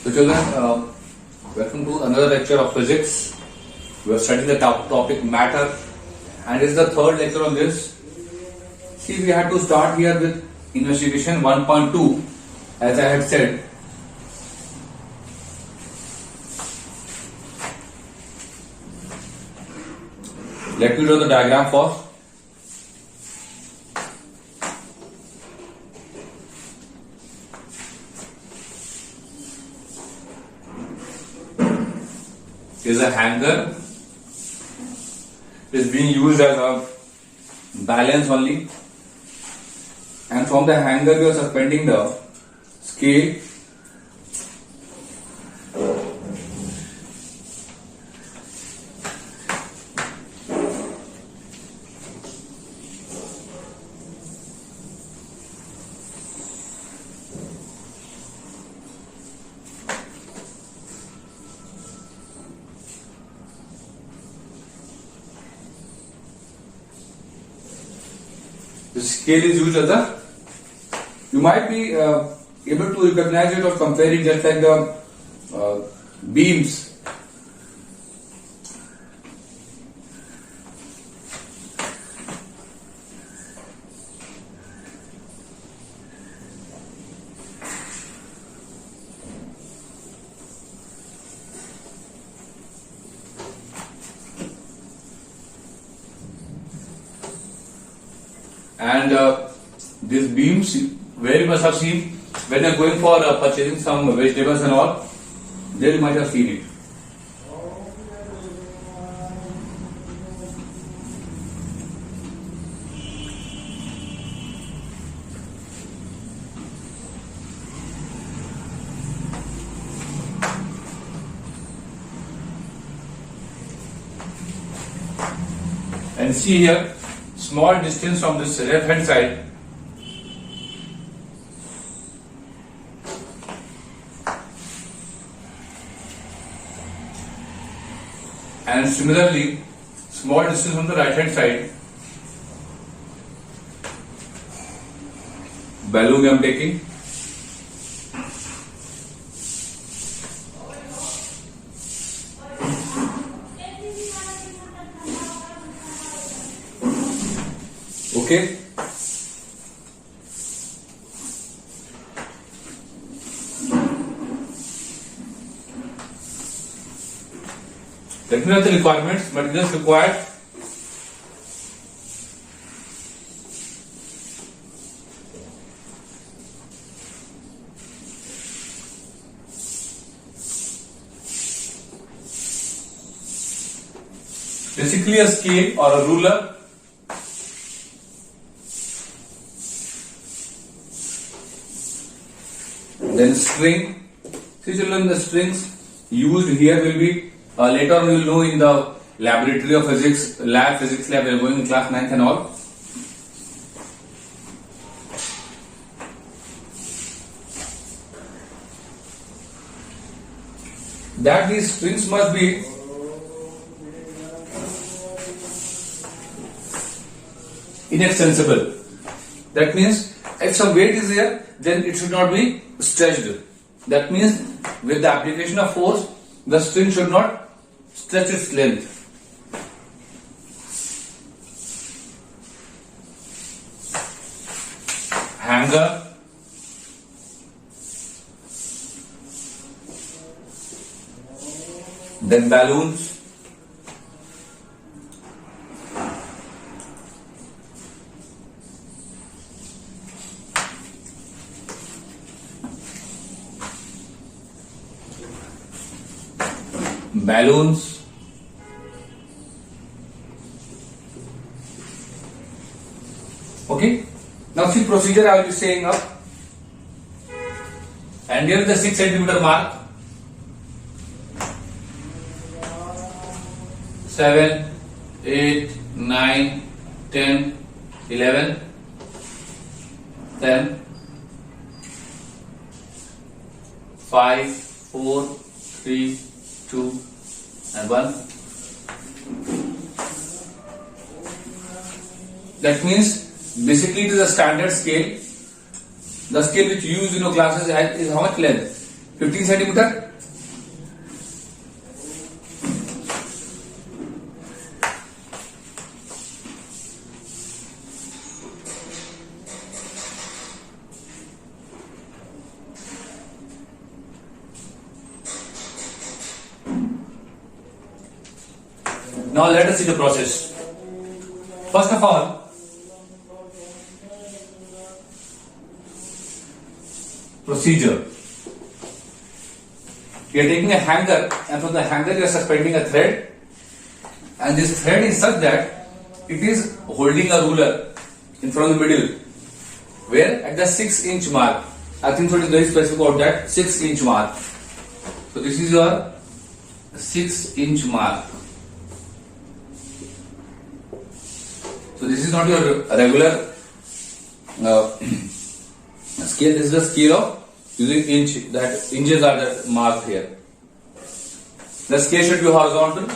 So children, welcome to another lecture of physics. We are studying the topic matter, and this is the third lecture on this. See, we had to start here with investigation 1.2, as I had said. Let me draw the diagram first. Is a hanger. It is being used as a balance only, and from the hanger we are suspending the scale. The scale is used as a, you might be able to recognize it or compare it just like the beams. And these beams, where you must have seen when you are going for purchasing some vegetables and all, there you might have seen it. And see here, small distance from this left hand side, and similarly small distance from the right hand side. Balloon I am taking. Okay. Let me know the requirements. Materials required. Basically a scale or a ruler. Then string. See children, the strings used here will be later on you will know in the laboratory of physics, physics lab, we are going in class 9th and all. That these strings must be inextensible. That means if some weight is there, then it should not be stretched. That means with the application of force, the string should not stretch its length. Hanger. Then balloons. Balloons. Okay. Now see procedure I will be saying up. And here is the 6 centimeter mark. 7, 8, 9, 10, 11, 10, 5, 4, 3, 2, and 1. That means basically it is a standard scale. The scale which you use in your classes is how much length? 15 centimeter. Now let us see the process. First of all, procedure. You are taking a hanger, and from the hanger you are suspending a thread, and this thread is such that it is holding a ruler in front of the middle, where at the 6-inch mark. I think so it is very specific about that 6-inch mark. So this is your 6-inch mark. So this is not your regular scale. This is the scale of using inch. That inches are that marked here. The scale should be horizontal.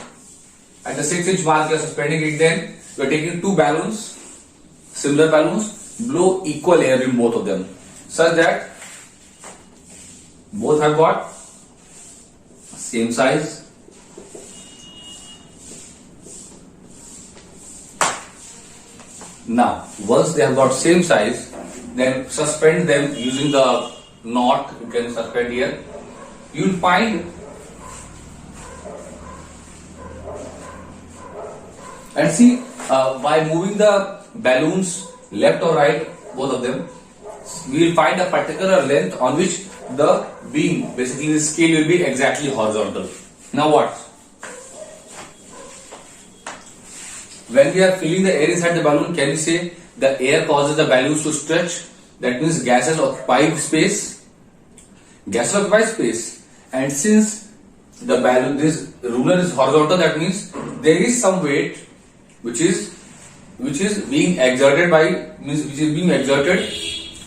At the 6-inch mark, you are suspending it. Then you are taking two balloons, similar balloons, blow equal air in both of them, such that both have got same size. Now, once they have got same size, then suspend them using the knot. You can suspend here. You will find and see by moving the balloons left or right, both of them, we will find a particular length on which the beam, basically the scale, will be exactly horizontal. Now what? When we are filling the air inside the balloon, can we say the air causes the balloons to stretch? That means gases occupy space. Gases occupy space, and since the balloon, this ruler is horizontal, that means there is some weight which is being exerted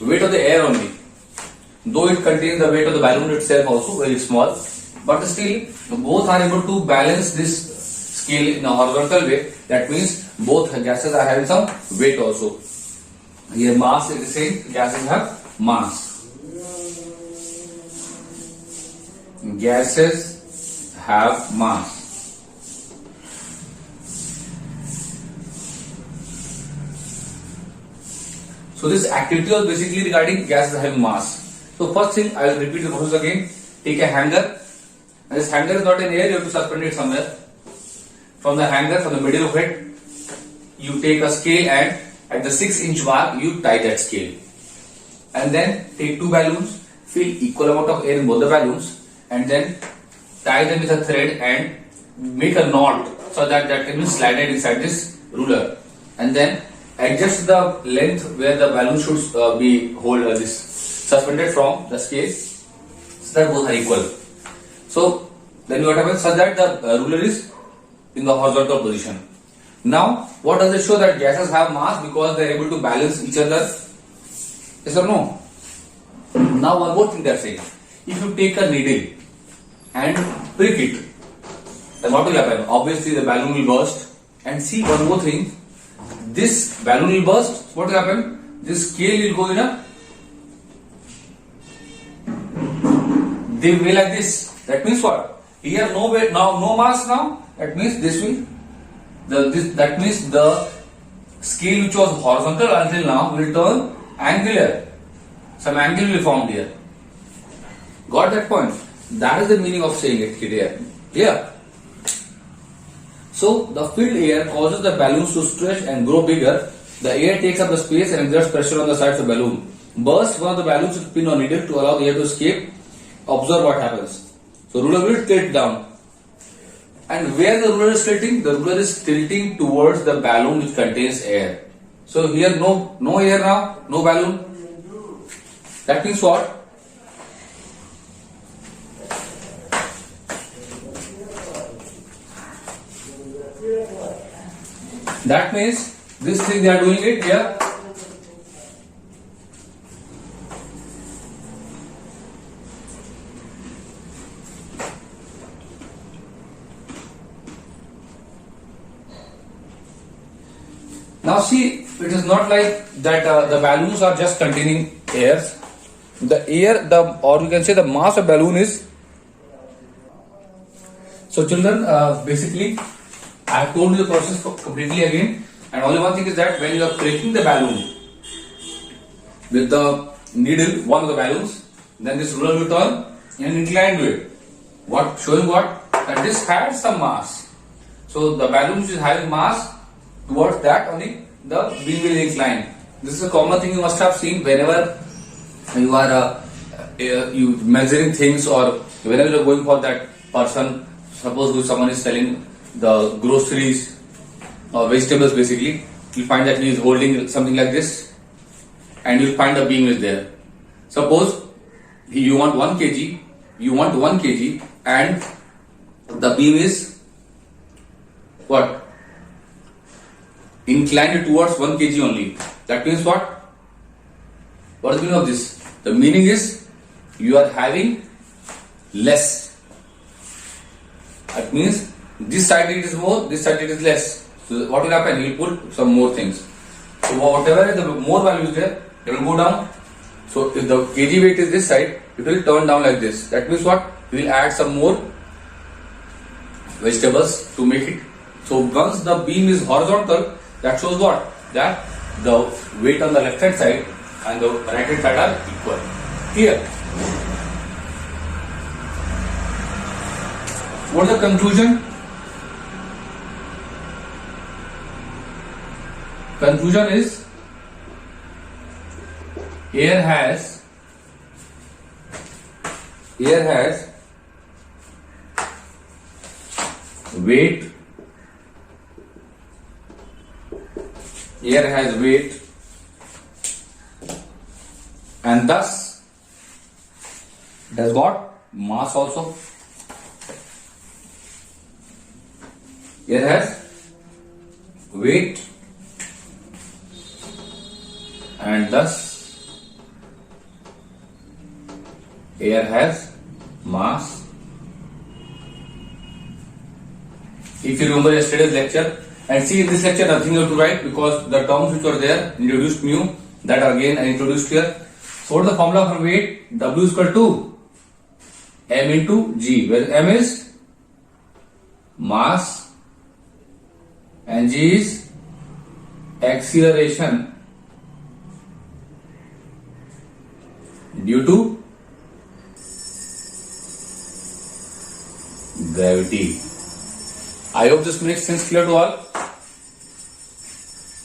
weight of the air only. Though it contains the weight of the balloon itself also very small, but still both are able to balance this scale in a horizontal way. That means both gases are having some weight also. Here mass is the same, gases have mass. Gases have mass. So this activity was basically regarding gases having mass. So first thing, I will repeat the process again. Take a hanger, and this hanger is not in air, you have to suspend it somewhere. From the hanger, from the middle of it, you take a scale, and at the 6-inch mark, you tie that scale. And then take two balloons, fill equal amount of air in both the balloons, and then tie them with a thread and make a knot so that can be slided inside this ruler. And then adjust the length where the balloon should be suspended from the scale, so that both are equal. So then what happens, so that the ruler is in the horizontal position. Now, what does it show? That gases have mass because they are able to balance each other. Yes or no? Now, one more thing they are saying. If you take a needle and prick it, then what will happen? Obviously, the balloon will burst. And see one more thing. This balloon will burst. What will happen? This scale will go in a way like this. That means what? Here no weight, now no mass now. That means this will. That means the scale which was horizontal until now will turn angular. Some angle will be formed here. Got that point? That is the meaning of saying it here. Clear? So the filled air causes the balloons to stretch and grow bigger. The air takes up the space and exerts pressure on the sides of the balloon. Burst one of the balloons with pin or needle to allow the air to escape. Observe what happens. So ruler will tilt down. And where the ruler is tilting? The ruler is tilting towards the balloon which contains air. So here no air now, no balloon. That means what? That means this thing they are doing it here. Now see, it is not like that the balloons are just containing air. the air, or you can say the mass of balloon is. So children, basically, I have told you the process completely again, and only one thing is that when you are pricking the balloon with the needle, one of the balloons, then this ruler will turn and incline to it. What showing what? That this has some mass. So the balloon which is having mass, towards that only the beam will incline. This is a common thing you must have seen whenever you are you measuring things, or whenever you are going for that person. Suppose someone is selling the groceries or vegetables, basically, you'll find that he is holding something like this, and you'll find the beam is there. Suppose you want 1 kg, and the beam is what? Inclined towards 1 kg only. That means what? What is the meaning of this? The meaning is you are having less. That means this side it is more, this side it is less. So what will happen? You will put some more things. So whatever is the more value is there, it will go down. So if the kg weight is this side, it will turn down like this. That means what? We will add some more vegetables to make it. So once the beam is horizontal, that shows what? That the weight on the left hand side and the right hand side are equal. Clear? What is the conclusion? Conclusion is air has weight. Air has weight, and thus it has got mass also. Air has weight, and thus air has mass. If you remember yesterday's lecture, and see in this lecture nothing you have to write, because the terms which were there introduced new, that again I introduced here. So what is the formula for weight? W is equal to m into g, where m is mass and g is acceleration due to gravity. I hope this makes sense clear to all.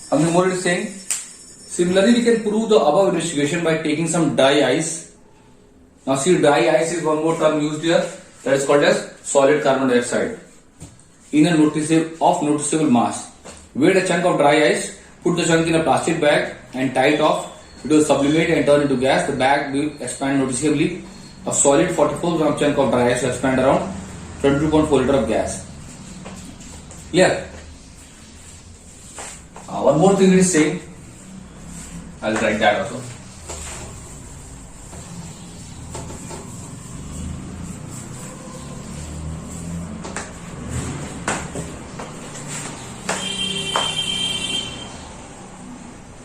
Something more it is saying. Similarly, we can prove the above investigation by taking some dry ice. Now see, dry ice is one more term used here, that is called as solid carbon dioxide. In a noticeable mass, weight a chunk of dry ice, put the chunk in a plastic bag and tie it off. It will sublimate and turn into gas. The bag will expand noticeably. A solid 44 gram chunk of dry ice will expand around 22.4 liter of gas. Clear? One more thing it is saying. I'll write that also.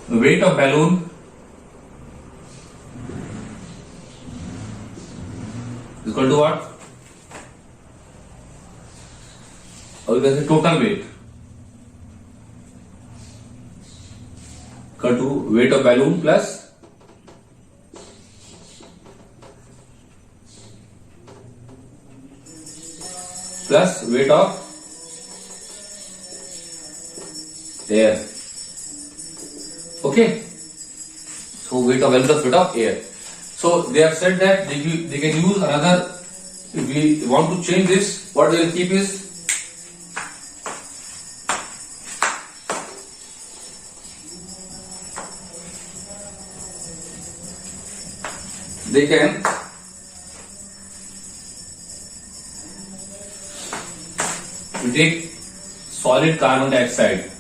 The weight of balloon is equal to what? Or you can say total weight. Equal to weight of balloon plus weight of air. Okay. So weight of balloon plus weight of air. So they have said that they can use another. If we want to change this, what they will keep is they can take solid carbon dioxide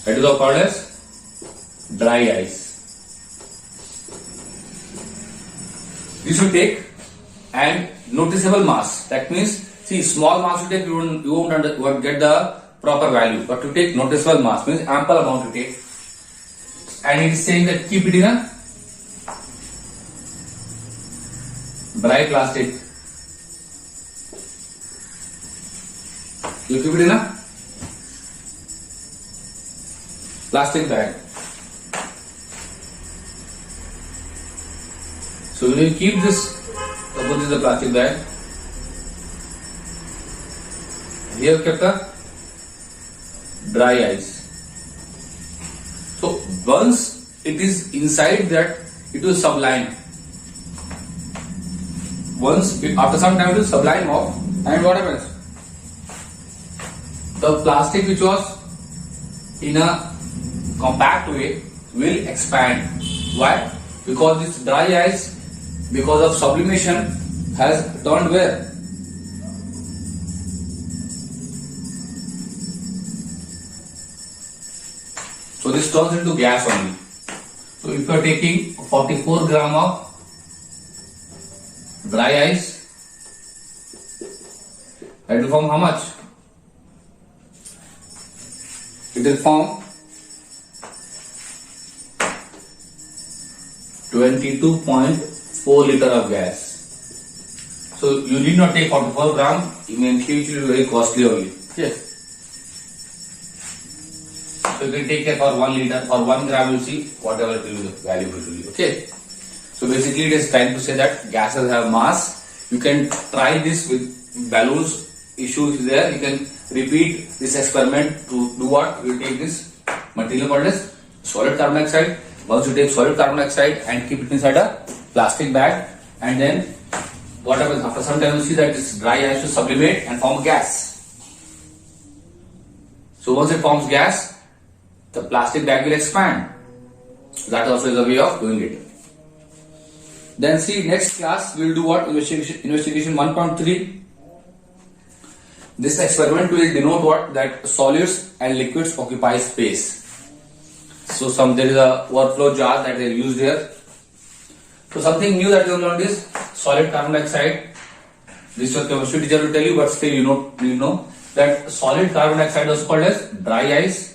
that is called as dry ice. This will take and noticeable mass. That means See, small mass you take, you won't get the proper value. But to take noticeable mass means ample amount you take. And it is saying that keep it in a dry plastic. You keep it in a plastic bag. So you will keep this, suppose this is a plastic bag. Here we kept a dry ice. So once it is inside that, it will sublime. After some time it will sublime off, and what happens? The plastic which was in a compact way will expand. Why? Because this dry ice, because of sublimation, has turned where? So this turns into gas only. So if you are taking 44 gram of dry ice, it will form how much? It will form 22.4 liter of gas. So you need not take 44 gram, eventually it will be very costly only. Yes. So you can take care for 1 liter, for 1 gram you see whatever it will be valuable to you. Okay. So basically it is trying to say that gases have mass. You can try this with balloons. Issue is there. You can repeat this experiment to do what? You take this material called as solid carbon dioxide. Once you take solid carbon dioxide and keep it inside a plastic bag, and then what happens? After some time you see that this dry ice will sublimate and form gas. So once it forms gas, the plastic bag will expand. That also is a way of doing it. Then see, next class we will do what? Investigation 1.3. This experiment will denote what? That solids and liquids occupy space. So there is a workflow jar that is used here. So something new that you have learned is solid carbon dioxide. This your chemistry teacher will tell you, but still you know that solid carbon dioxide is called as dry ice.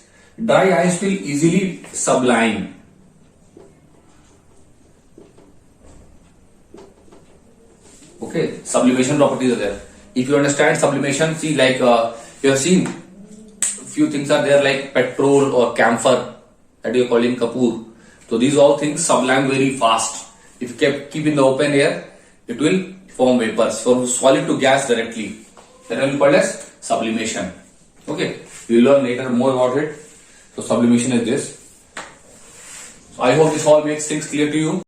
Dry ice will easily sublime. Okay, sublimation properties are there. If you understand sublimation, see, like you have seen few things are there like petrol or camphor that you are calling kapoor. So these all things sublime very fast. If you keep in the open air, it will form vapors from solid to gas directly. That will be called as sublimation. Okay, we will learn later more about it. So sublimation is this. So I hope this all makes things clear to you.